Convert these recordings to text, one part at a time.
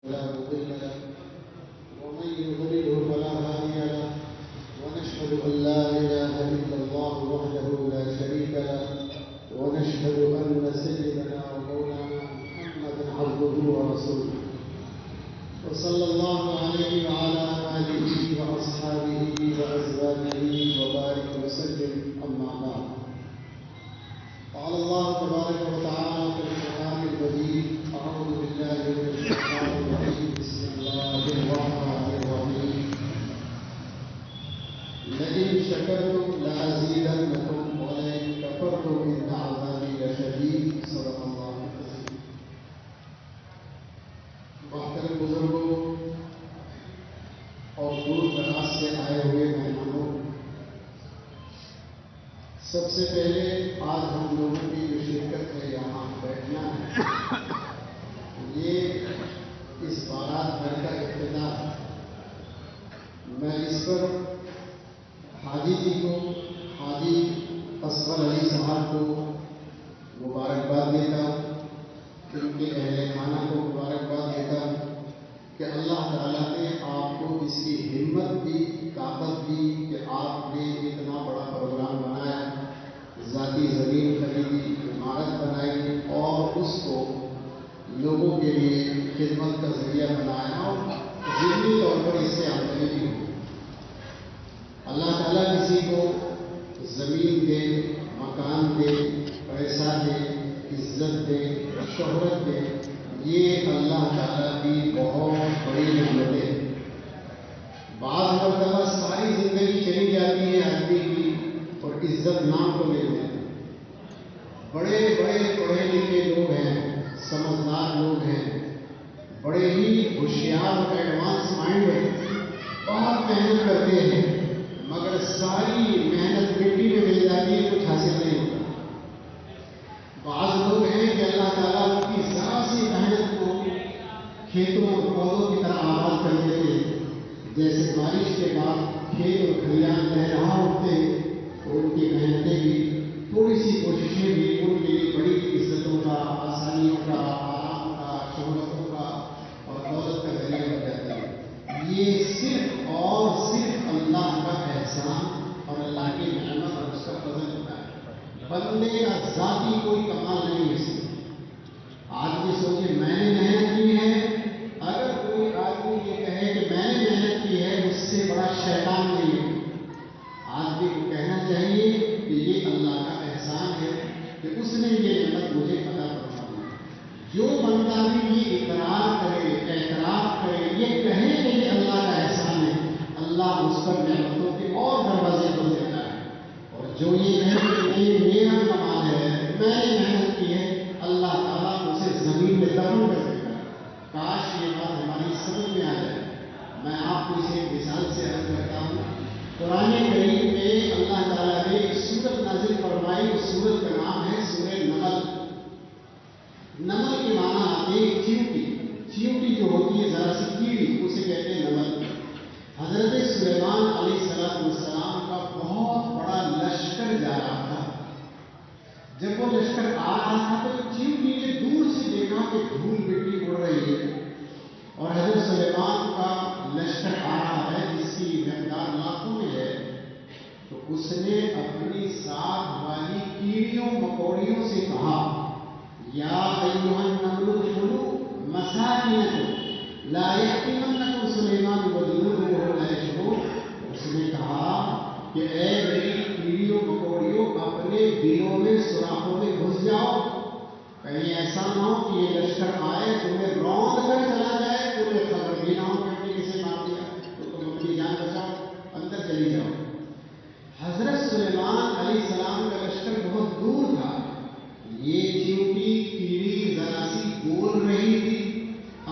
فلا مضل له ومن يضلله فلا هادي له ونشهد أن لا إله إلا الله وحده لا شريك له ونشهد أن سيدنا ومولانا محمدا عبده ورسوله وصلى الله عليه وعلى آله وأصحابه وأزواجه وبارك وسلم أما بعد قال الله تبارك وتعالى في القرآن المجيد أعوذ بالله من الشيطان الرجيم بسم الله الرحمن الرحيم لئن شكرتم لأزيدنكم ولئن كفرتم إن عذابي لشديد صدق الله العظيم. محترم بزرگوں اور دور دراز سے آئے ہوئے مہمانوں، سب سے پہلے آج ہم لوگوں کی جو شرکت ہے یہاں بیٹھنا ہے، یہ اس بارات گھر کا افتتاح ہے۔ میں اس پر حاجی جی کو، حاجی اصغر علی صاحب کو مبارکباد دیتا ہوں، ان کے اہل خانہ کو مبارکباد دیتا ہوں کہ اللہ تعالیٰ نے آپ کو اس کی ہمت دی، طاقت دی کہ آپ نے اتنا بڑا پروگرام بنایا، ذاتی زمین خریدی، عمارت بنائی اور اس کو لوگوں کے لیے خدمت کا ذریعہ بنایا اور ذہنی طور پر اس سے آمدنی بھی ہوئی۔ اللہ تعالیٰ کسی کو زمین دے، مکان دے، پیسہ دے، عزت دے، شہرت دے، یہ اللہ تعالیٰ کی بہت بڑی نعمت ہے۔ بعض مرتبہ ساری زندگی چلی جاتی ہے آدمی کی اور عزت نام کو لے لیتے ہیں۔ بڑے بڑے پڑھے لکھے لوگ ہیں، سمجھدار لوگ ہیں، بڑے ہی ہوشیار اور ایڈوانس مائنڈ ہیں، بہت محنت کرتے ہیں، مگر ساری محنت مٹی میں مل جاتی ہے، کچھ حاصل نہیں ہوتا۔ بعض لوگ ہیں کہ اللہ تعالیٰ ان کی ذرا سی محنت کو کھیتوں اور پودوں کی طرح آباد کر دیتے ہیں، جیسے بارش کے بعد کھیت اور کھلیان لہرا اٹھتے ہیں، اور ان کی محنتیں بھی، تھوڑی سی کوششیں بھی ان کے لیے بڑی عزتوں کا، آسانیوں کا، آرام کا، شہرتوں کا اور دولت کا ذریعہ بن جاتی ہے۔ یہ صرف اور صرف اللہ کا احسان اور اللہ کی نعمت اور اس کا فضل ہوتا ہے، بندے کا ذاتی کوئی کمال نہیں ہے۔ آدمی سوچے میں نے محنت کی ہے، اگر کوئی آدمی یہ کہے کہ میں نے محنت کی ہے، اس سے بڑا شیطان نہیں ہے۔ آدمی کو کہنا چاہیے کہ یہ اللہ کا احسان ہے کہ اس نے یہ نعمت مجھے عطا فرمائی۔ جو بندہ بھی یہ اقرار کرے، اعتراف کرے، یہ کہے کہ یہ اللہ کا احسان ہے، اللہ اس پر نعمتوں کے اور دروازے کھول دیتا ہے۔ اور جو یہ کہے کہ یہ میرا کمال ہے، میں نے محنت کی ہے، اللہ تعالیٰ اسے زمین میں دفن کر دیتا ہے۔ کاش یہ بات ہماری سمجھ میں آ جائے۔ میں آپ کو اسے ایک مثال سے عرض کرتا ہوں۔ قرآن کریم میں اللہ تعالیٰ نے ایک سورت نازل فرمائی، اس سورت کا نام ہے سورہ نمل۔ نمل کے معنی آتے ہیں چیونٹی، چیونٹی جو ہوتی ہے ذرا سی کیڑی، اسے کہتے ہیں نمل۔ حضرت سلیمان علیہ السلام کا بہت بڑا لشکر جا رہا تھا۔ جب وہ لشکر آ رہا تھا تو چیونٹی نے دور سے دیکھا کہ دھول مٹی اڑ رہی ہے اور حضرت سلیمان کا لشکر آ رہا ہے جس کی مقدار لاکھوں میں ہے، تو اس نے اپنی ساتھ والی کیڑیوں مکوڑیوں سے کہا یا ایھا النمل ادخلوا مساکنکم لا یحطمنکم سلیمان وجنودہ وهم لا یشعرون۔ اس نے کہا کہ اے میری کیڑیوں مکوڑیوں، اپنے دلوں میں سوراخوں میں گھس جاؤ، کہیں ایسا نہ ہو کہ یہ لشکر آئے تمہیں روند کر چلا جائے، تمہیں خبر بھی نہ ہو کہ ہم نے کسے مار دیا، تو تم اپنی جان بچاؤ، اندر چلی جاؤ۔ حضرت سلیمان علیہ السلام کا لشکر بہت دور تھا، یہ چیونٹی کیڑی ذرا سی بول رہی تھی،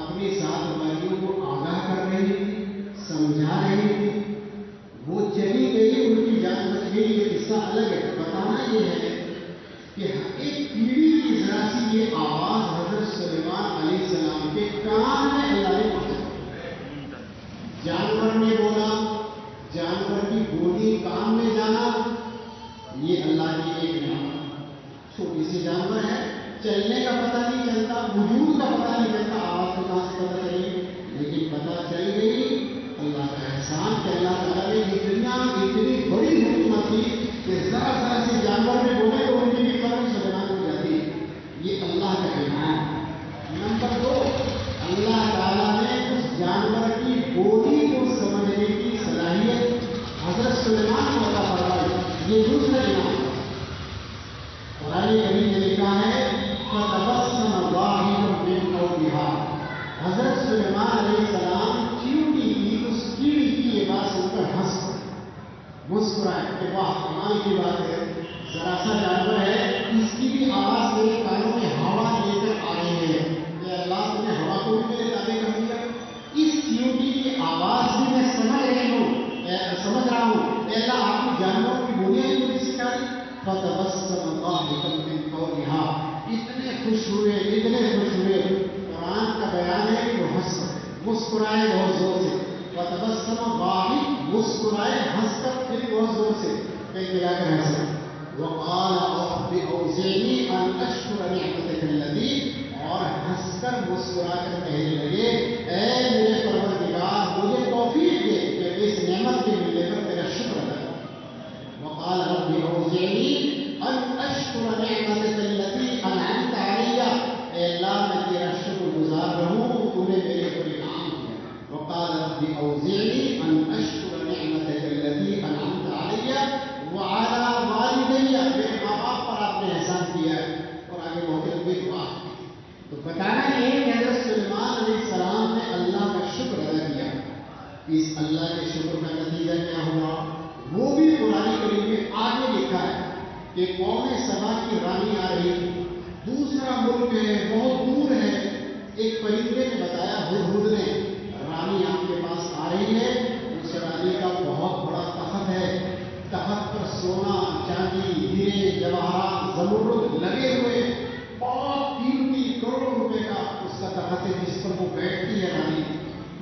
اپنے ساتھ والیوں کو آگاہ کر رہی تھی، سمجھا رہی تھی۔ وہ چلی گئی، ان کی جان بچ گئی، یہ قصہ الگ ہے۔ بتانا یہ ہے کہ ایک کیڑی کی ذرا سی یہ آواز حضرت سلیمان علیہ السلام کے کان میں اللہ نے پہنچائی۔ جانور نے بولا، جانور کی بولی کان میں جانا، یہ اللہ کی ایک نعمت۔ چھوٹی سی جانور ہے، چلنے کا پتہ نہیں چلتا، وجود کا پتہ نہیں چلتا، آواز تو کہاں سے پتہ چلے گی؟ سلیمان کو عطا فرمائی. یہ دوسرا انعام. قرآن کریم میں لکھا ہے فَتَبَسَّمَ ضَاحِكًا مِنْ قَوْلِهَا. حضرت سلیمان علیہ السلام چیونٹی کی اس کیڑی کی یہ بات سن کر ہنس پڑے, مسکرائے کہ واہ کمال کی بات ہے, ذرا سا جانور ہے, اس کی بھی آواز میرے کانوں میں ہوا لے کر آ رہی ہے. کہ اللہ تم نے ہوا کو بھی میرے تابع کر دیا, اس چیونٹی کی آواز بھی میں سمجھ رہا ہوں. اے اللہ آپ کی جانوروں کی بولیاں بھی مجھے سکھا دی. فَتَبَسَّمَ ضَاحِكًا مِنْ قَوْلِهَا. اتنے خوش ہوئے قرآن کا بیان ہے کہ وہ ہنس مسکرائے بہت زور سے. فَتَبَسَّمَ ضَاحِكًا, مسکرائے ہنس کر پھر بہت زور سے پیٹ ملا کر ہنسے. وَقَالَ رَبِّ أَوْزِعْنِي أَنْ أَشْكُرَ نِعْمَتَكَ الَّتِي, اور ہنس کر مسکرا کر کہنے لگے اے میرے پروردگار مجھے توفیق دے کہ میں اس نعمت کے ملنے پر تیرا شکر ادا کروں. وقال رب اوزعنی ان اشکر نعمتک التي انعمت علی. اے اللہ میں تیرا شکر گزار رہوں تو نے میرے پر انعام کیا. وقال رب اوزعنی ان اشکر نعمتک التي انعمت علی وعلى والدی. میرے ماں باپ پر آپ نے احسان کیا ہے. اور آگے بہت لمبی دعا. تو بتانا یہ ہے کہ حضرت سلیمان علیہ السلام نے اللہ کا شکر ادا کیا. اس اللہ کے شکر کا نتیجہ کیا ہوا وہ بھی قرآن کریم میں آگے لکھا ہے کہ قوم سبا کی رانی آ رہی تھی. دوسرا ملک ہے, بہت دور ہے. ایک پرندے نے بتایا, ہدہد نے, رانی آپ کے پاس آ رہی ہے. اس رانی کا بہت بڑا تخت ہے. تخت پر سونا چاندی ہیرے جواہرات زمرد لگے ہوئے, بہت قیمتی کروڑوں روپے کا اس کا تخت ہے جس پر وہ بیٹھتی ہے رانی.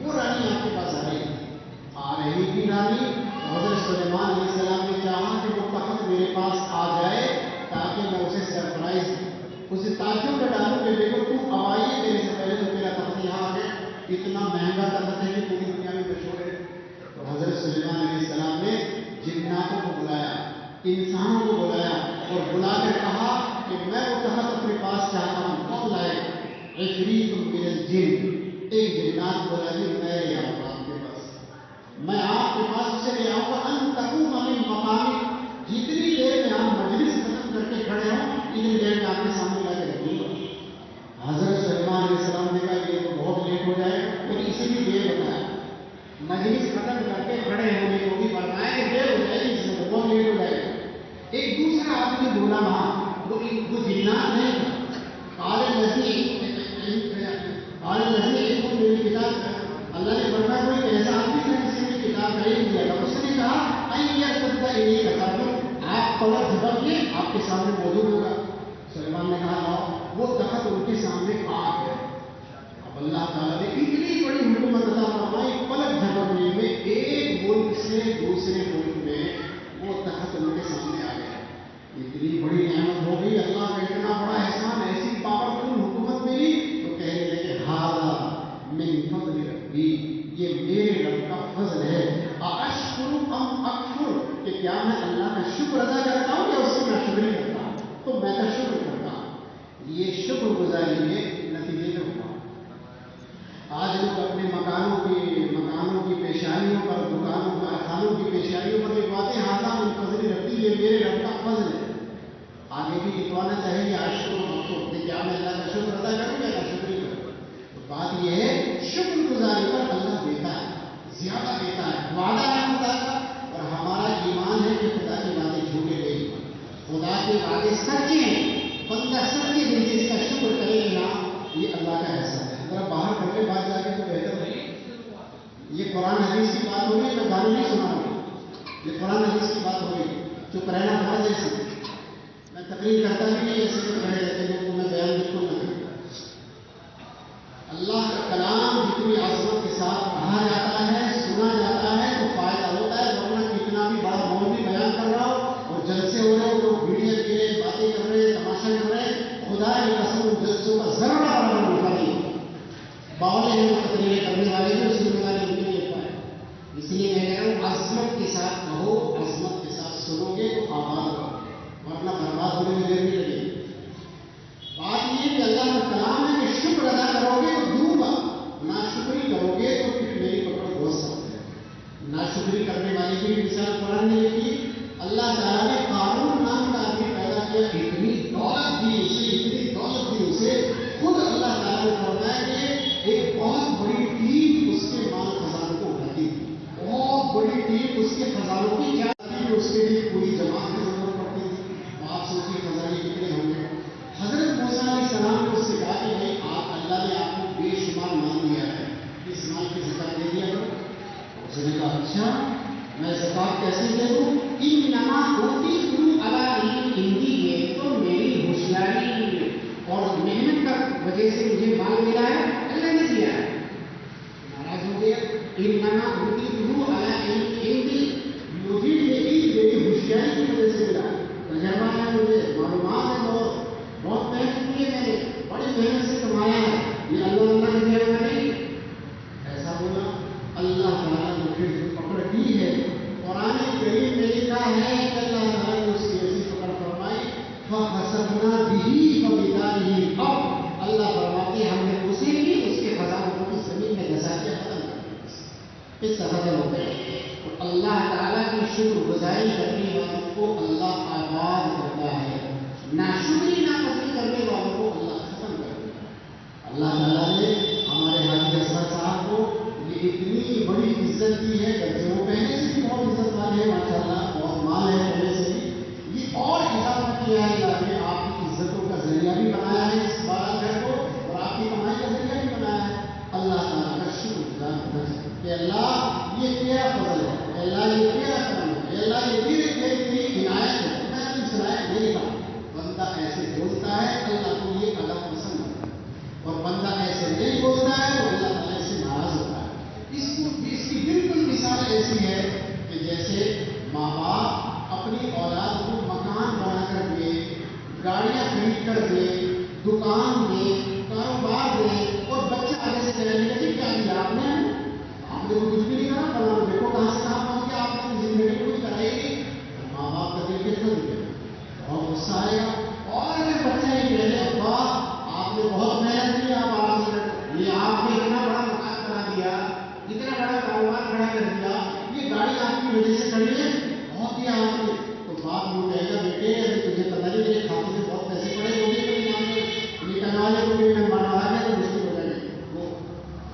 وہ رانی آپ کے پاس آ رہی تھی رانی. حضرت سلیمان علیہ السلام نے چاہا کہ وہ تخت میرے پاس آ جائے تاکہ میں اسے سرپرائز اسے تعجب میں ڈالوں کہ دیکھو تم اب آئیے, میرے سے پہلے تو میرا تخت یہاں آ گیا. اتنا مہنگا تخت ہے کہ پوری دنیا میں مشہور ہے. تو حضرت سلیمان علیہ السلام نے جناتوں کو بلایا, انسانوں کو بلایا اور بلا کر کہا کہ میں وہ تخت اپنے پاس چاہتا ہوں. کون لائے؟ عفریت من الجن. ایک جنات بولا جی میں لے آؤں گا آپ کے پاس, میں آپ کے پاس اسے لے آؤں گا. ان تقوم من مقامک, جتنی دیر میں آپ مجلس ختم کر کے کھڑے ہوں اتنی دیر میں آپ کے سامنے لا کے رکھوں گا. حضرت سلیمان علیہ السلام نے کہا یہ تو بہت لیٹ ہو جائے گا, لیکن اسی لیے دیر بتایا. مجلس ختم کر کے کھڑے ہونے کو بھی فرمایا کہ دیر ہو جائے گی, اس میں بہت لیٹ ہو جائے گا. ایک دوسرا آدمی بولا وہاں, وہ جنات نہیں تھا. میری کتاب اللہ نے فرمایا کوئی ایسا آدمی تھا کسی نے کتاب نہیں دیا تھا. اس نے کہا آپ پلٹ جھپک کے آپ کے سامنے موجود ہوگا. سلیمان نے کہا وہ تخت ان کے سامنے آ گیا. اب اللہ تعالیٰ نے اتنی بڑی حکمت عطا فرمائی, پلٹ جھپکنے میں ایک ملک سے دوسرے ملک میں وہ تخت ان کے سامنے آ گیا. اتنی بڑی نعمت ہو گئی, اللہ کا اتنا بڑا احسان, ایسی پاورفل حکومت ملی. تو کہنے لگے ہاذا من فضل ربی, یہ میرے رب کا فضل ہے. اشکر ام اکفر, کہ کیا میں اللہ کا شکر ادا کرتا ہوں یا اس کی ناشکری کرتا ہوں؟ تو میں کا شکر کرتا ہوں. یہ شکر گزاری کے نتیجے میں ہوا. آج لوگ اپنے مکانوں کی پیشانیوں پر, دکانوں کارخانوں کی پیشانیوں پر لکھواتے ہیں ہاذا من فضل ربی, یہ میرے رب کا فضل ہے. آگے بھی لکھوانا چاہیے اشکر ام اکفر, کہ کیا میں اللہ کا شکر ادا کروں یا ناشکری کروں. تو بات یہ ہے شکر گزاری پر اللہ دیتا ہے, زیادہ دیتا ہے. وعدہ ہے خدا کا, اور ہمارا ایمان ہے کہ خدا کے وعدے جھوٹے نہیں, خدا کے وعدے سچے ہیں. بندہ سچے دل سے اس کا شکر کرے گا, یہ اللہ کا احسان ہے. ذرا باہر کر کے بات جا کے تو بہتر نہیں. یہ قرآن حدیث کی بات ہو رہی ہے, میں گالی نہیں سنا رہا ہوں. یہ قرآن حدیث کی بات ہو رہی ہے. چپ رہنا فرض ہے. میں تقریر کرتا بھی نہیں ایسے تو کھڑے رہتے ہیں, تو میں بیان بالکل نہ کروں. اللہ کا کلام جتنی عظمت کے ساتھ پڑھا جاتا ہے, سنا جاتا ہے تو فائدہ ہوتا ہے. ورنہ کتنا بھی بڑا مولوی بیان کر رہا ہو اور جلسے ہو رہے ہو, لوگ ویڈیو لے رہے, باتیں کر رہے, تماشا کر رہے, خدا کی قسم ان جلسوں کا ذرا برابر اٹھا نہیں. باولے ہیں تقریریں کرنے والے بھی اس ذمہ داری ان کے لیے پائے. اس لیے میں کہہ رہا ہوں عظمت کے ساتھ کہو, عظمت کے ساتھ سنو گے تو آباد ہوگا, ورنہ برباد ہونے میں دیر نہیں لگے گی. وجہ سے مجھے مال ملا ہے، اللہ نے دیا ہے، ناراض ہو گیا. انما اوتیتہ علی علم، مجھے یہ میری ہوشیاری کی وجہ سے ملا، تجربہ ہے مجھے، معلومات ہے، بہت محنت کی ہے میں نے، بڑی محنت سے کمایا ہے، یہ اللہ نے دیا ہوا نہیں. ایسا بولا. اللہ تعالیٰ نے پھر پکڑ کی ہے. قرآن کریم میں لکھا ہے کہ اللہ تعالیٰ نے اس کی ایسی پکڑ فرمائی فَخَسَفْنَا بِهِ وَبِدَارِهِ الْأَرْضَ. اللہ فرماتے ہم نے اسے بھی اس کے خزانوں کو بھی زمین میں دھسا کے ختم کر دیا. اس سے ختم ہو گئے. تو اللہ تعالیٰ کی شکر گزاری کرنے والوں کو اللہ آباد کرتا ہے، ناشکری ناپسند کرنے والوں کو اللہ ختم کر دیتا ہے. اللہ تعالیٰ نے ہمارے حاجی اصغر صاحب کو یہ اتنی بڑی عزت دی ہے کہ وہ پہلے سے بھی بہت عزت والے ہیں، ماشاء اللہ بہت مال ہے پہلے سے بھی، یہ اور اضافہ کیا ہے اللہ نے، آپ کی عزتوں کا ذریعہ بھی بنایا ہے اس بارہ گھر کو، اور آپ کی کمائی کا ذریعہ بھی بنایا ہے. اللہ تعالیٰ کا شکر گزار ہونا چاہیے کہ اللہ یہ تیرا فضل ہے، اللہ یہ تیرا کرم ہے، اللہ یہ تیری عنایت ہے، میں اپنی صلاحیت نہیں کہا. بندہ ایسے بولتا ہے اللہ کو یہ ادا پسند ہے، اور بندہ ایسے نہیں بولتا ہے تو اللہ تعالیٰ سے ناراض ہوتا ہے. اس کی بالکل مثال ایسی ہے کہ جیسے ماں باپ اپنی اولاد کو مکان بنا کر دے، گاڑیاں خرید کر دے، دکان دے، کاروبار دے، اور بچہ آگے سے کہنے لگے کہ کیا دیا آپ نے کچھ بھی نہیں کرا، فلاں دیکھو کہاں سے کہاں پہنچ گیا، آپ نے اپنی زندگی میں کچھ کرائی نہیں. ماں باپ کا دل کتنا دکھے گا، بہت غصہ آئے گا. اور اگر بچہ یہ کہہ لے ابا آپ نے بہت محنت کی، آپ آرام سے بیٹھو، یہ آپ نے اتنا بڑا مکان بنا دیا، اتنا بڑا کاروبار کھڑا کر دیا، یہ گاڑی آپ کی وجہ سے کھڑی ہے، بہت دیا آپ نے. تو باپ یہ کہے گا بیٹے ابھی تجھے پتہ نہیں میرے کھاتے میں بہت پیسے پڑے ہوتے ہیں، نکل والے کو بھی میں بنا رہا ہے تو مشکل ہو جائے گا.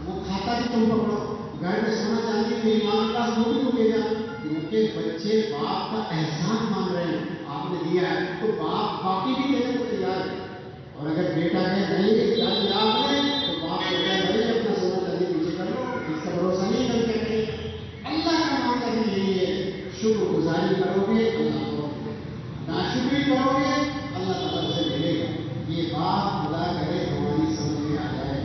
وہ کھاتا بھی تم پکڑو، گھر میں سونا چاندی میری ماں کے پاس وہ بھی رکے گا، کیونکہ بچے باپ کا احسان مان رہے ہیں، آپ نے دیا ہے تو باپ باقی بھی دینے کو تیار ہے. اور اگر بیٹا کہ نہیں کیا دیا آپ نے تو باپ کہتا ہے بھائی اپنا سونا چاندی پیچھے کر لو، اس کا بھروسہ نہیں کر کے کریں. اللہ کا معاملہ بھی یہی ہے، شکر گزاری کرو گے اللہ کو، ناشکری کرو گے اللہ تعالیٰ سے ملے گا. یہ بات خدا کرے ہماری سمجھ میں آ جائے.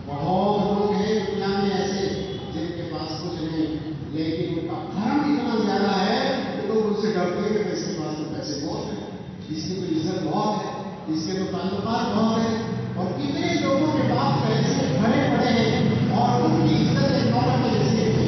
بہت لوگ ہیں دنیا میں ایسے جن کے پاس کچھ نہیں، لیکن ان کا دھرم اتنا زیادہ ہے کہ لوگ ان سے ڈرتے ہیں کہ اس کے پاس تو پیسے بہت ہیں، اس کی تو عزت بہت ہے، اس کے تو تعلقات بہت ہیں. اور کتنے لوگوں کے پاس پیسے بھرے پڑے ہیں اور ان کی عزت ایک دولت جیسی ہے.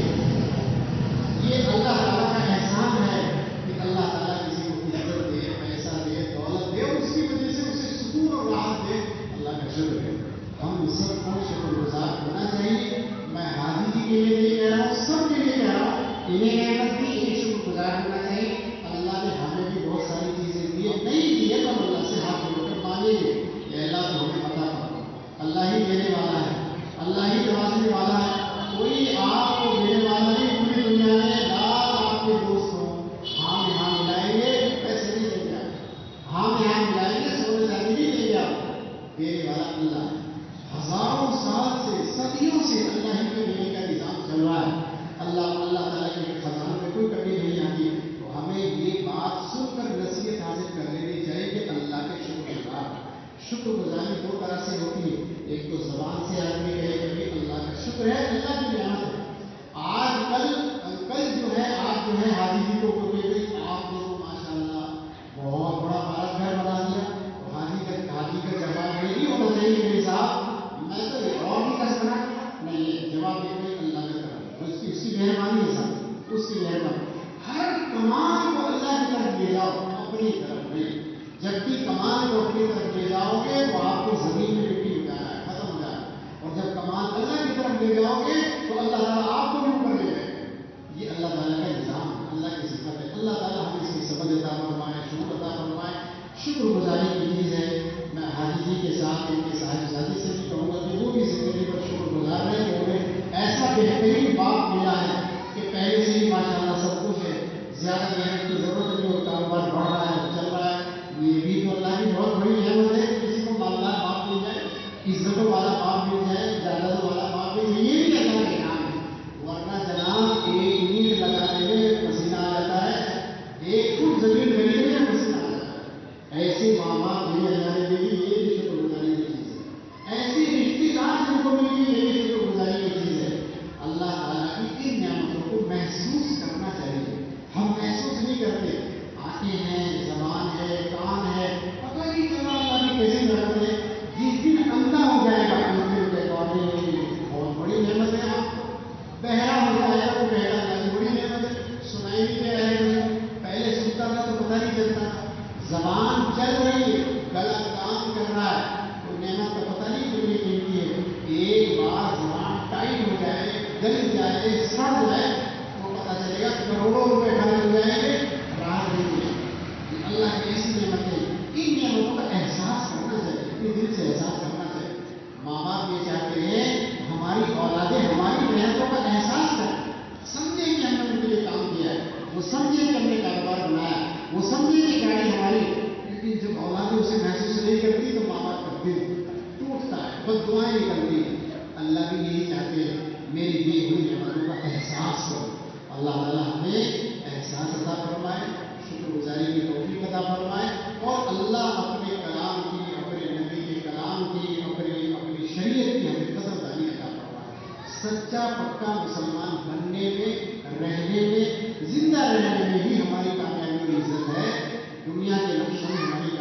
یہ اللہ تعالیٰ کا احسان ہے کہ اللہ تعالیٰ کسی کو عزت دے، پیسہ دے، دولت دے، اور اس کی وجہ سے اسے سکون اور راحت دے. اللہ کا شکر ہے. ہم سب کو شکر گزار ہونا چاہیے. میں حاجی جی کے لیے نہیں کہہ رہا ہوں، سب کے لیے کہہ رہا ہوں، انہیں نعمت دی، انہیں شکر گزار ہونا چاہیے. اللہ نے ہمیں بھی بہت ساری چیزیں دی ہے، نہیں دی ہے تو ہم اللہ سے ہاتھ جوڑ کر مانگیں گے کہ اللہ تو ہمیں عطا فرما. اللہ ہی دینے والا ہے، اللہ ہی نوازنے والا ہے. کوئی آپ کو دینے والا نہیں پوری دنیا میں. لاکھ آپ کے دوست ہوں، ہم یہاں ملائیں گے پیسے نہیں دیں گے آپ، ہم یہاں ملائیں گے سونے چاندی نہیں دیں گے آپ. دینے والا اللہ ہے. ہزاروں سال سے، صدیوں سے اللہ ہی کے دینے کا نظام چل رہا ہے. اللہ تعالیٰ کے خزانوں میں کوئی کمی نہیں آتی. تو ہمیں یہ بات سن کر نصیحت حاصل کر لینی چاہیے کہ اللہ کے شکر گزار. شکر گزاری دو طرح سے ہوتی ہے، ایک تو زبان سے آدمی کہے کہ اللہ کا شکر ہے، اللہ کی نعمت ہے. آج کل جو ہے حاجی جی کو بولے گئی آپ نے تو ماشاء اللہ بہت بڑا بارہ گھر بنا دیا. تو حاجی کا جواب نہیں ہونا چاہیے میرے صاحب میں تو اور بھی کچھ بنا نہیں. جواب یہ اللہ کا کرم، اس کی مہربانی ہے صاحب، اس کی مہربانی. ہر کمان کو اللہ کی طرف لے جاؤ، اپنی طرف نہیں. جب بھی کمان کو اپنی طرف لے جاؤ گے تو آپ کو زمین میں مٹی ہو جائے گا، ختم ہو جائے گا. اور جب کمان اللہ کی طرف لے جاؤ گے تو اللہ تعالیٰ آپ کو بھی اوپر لے جائے گا. یہ اللہ تعالیٰ کا نظام ہے، اللہ کی صفت ہے. اللہ تعالیٰ ہمیں اس کی سمجھ عطا فرمائے، شکر عطا فرمائے. شکر گزاری کی چیز ہے. میں حاجی جی کے ساتھ ان کے صاحبزادی سے بھی کہوں گا کہ وہ بھی زندگی پر شکر گزار رہے کہ انہیں ایسا بہترین باپ ملا ہے کہ پہلے سے ہی ماشاء اللہ سب کچھ ہے، زیادہ محنت کی ضرورت نہیں، اور کاروبار بڑھ رہا ہے، چل رہا ہے. یہ بھی تو اللہ کی بہت بڑی نعمت ہے. کسی کو مالدار باپ مل جائے، عزتوں والا باپ مل جائے، جائیدادوں والا باپ مل جائے، یہ بھی اللہ کا انعام ہے. ورنہ جناب ایک اینٹ لگانے میں پسینہ آ جاتا ہے، ایک فٹ زمین خریدنے میں پسینہ آ جاتا ہے. ایسے ماں باپ بھی اللہ نے دے دی، یہ بھی شکر گزاری کی چیز ہے. ایسے چاہے سڑ جائے تو پتہ چلے گا کروڑوں روپے خرچ ہو جائیں گے، راحت نہیں ملے گی۔ اللہ کی ایسی نعمتیں، ان نعمتوں کا احساس کرنا چاہیے، اپنے دل سے احساس کرنا چاہیے۔ ماں باپ یہ چاہتے ہیں ہماری اولادیں ہماری محنتوں کا احساس کریں، سمجھے کہ ہم نے ان کے لیے کام کیا ہے، وہ سمجھے کہ ہم نے کاروبار بنایا، وہ سمجھے کہ گاڑی ہماری۔ لیکن جب اولادیں اسے محسوس نہیں کرتی تو ماں باپ کا دل ٹوٹتا ہے، بس دعائیں نکلتی ہیں۔ اللہ بھی یہی چاہتے ہیں میری دی ہوئی نعمتوں کا احساس کرو۔ اللہ تعالیٰ ہمیں احساس عطا فرمائے، شکر گزاری کی توفیق عطا فرمائے، اور اللہ اپنے کلام کی، اپنے نبی کے کلام کی، اپنی شریعت کی ہمیں قدردانی عطا فرمائے۔ سچا پکا مسلمان بننے میں، رہنے میں، زندہ رہنے میں ہی ہماری کامیابی کی عزت ہے، دنیا کے نقشوں میں ہماری